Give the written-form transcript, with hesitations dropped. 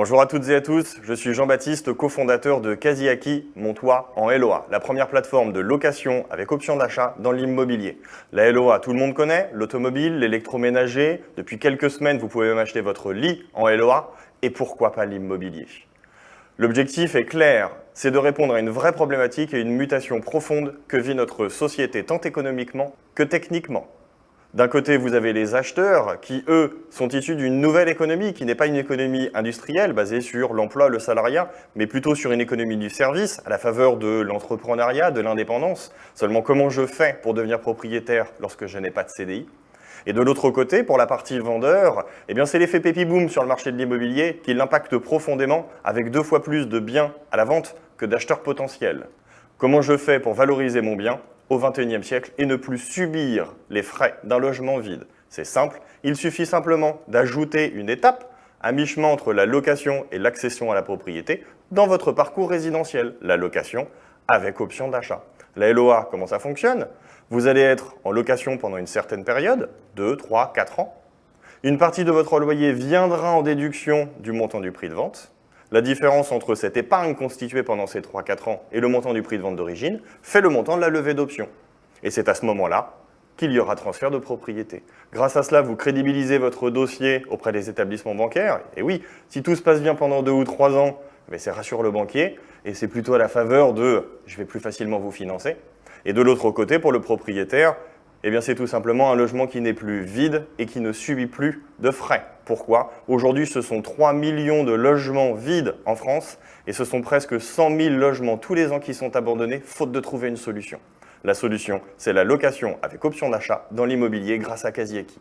Bonjour à toutes et à tous, je suis Jean-Baptiste, cofondateur de Casiaki, mon toit en LOA, la première plateforme de location avec option d'achat dans l'immobilier. La LOA, tout le monde connaît, l'automobile, l'électroménager. Depuis quelques semaines, vous pouvez même acheter votre lit en LOA. Et pourquoi pas l'immobilier? L'objectif est clair, c'est de répondre à une vraie problématique et une mutation profonde que vit notre société tant économiquement que techniquement. D'un côté, vous avez les acheteurs qui, eux, sont issus d'une nouvelle économie qui n'est pas une économie industrielle basée sur l'emploi, le salariat, mais plutôt sur une économie du service, à la faveur de l'entrepreneuriat, de l'indépendance. Seulement, comment je fais pour devenir propriétaire lorsque je n'ai pas de CDI? Et de l'autre côté, pour la partie vendeur, c'est l'effet pépi-boom sur le marché de l'immobilier qui l'impacte profondément avec 2 fois plus de biens à la vente que d'acheteurs potentiels. Comment je fais pour valoriser mon bien au XXIe siècle et ne plus subir les frais d'un logement vide? C'est simple, il suffit simplement d'ajouter une étape à mi-chemin entre la location et l'accession à la propriété dans votre parcours résidentiel, la location avec option d'achat. La LOA, comment ça fonctionne? Vous allez être en location pendant une certaine période, 2, 3, 4 ans. Une partie de votre loyer viendra en déduction du montant du prix de vente. La différence entre cette épargne constituée pendant ces 3-4 ans et le montant du prix de vente d'origine fait le montant de la levée d'option. Et c'est à ce moment-là qu'il y aura transfert de propriété. Grâce à cela, vous crédibilisez votre dossier auprès des établissements bancaires. Et oui, si tout se passe bien pendant 2 ou 3 ans, ça rassure le banquier et c'est plutôt à la faveur de « je vais plus facilement vous financer ». Et de l'autre côté, pour le propriétaire, c'est tout simplement un logement qui n'est plus vide et qui ne subit plus de frais. Pourquoi? Aujourd'hui, ce sont 3 millions de logements vides en France et ce sont presque 100 000 logements tous les ans qui sont abandonnés faute de trouver une solution. La solution, c'est la location avec option d'achat dans l'immobilier grâce à Casiaki.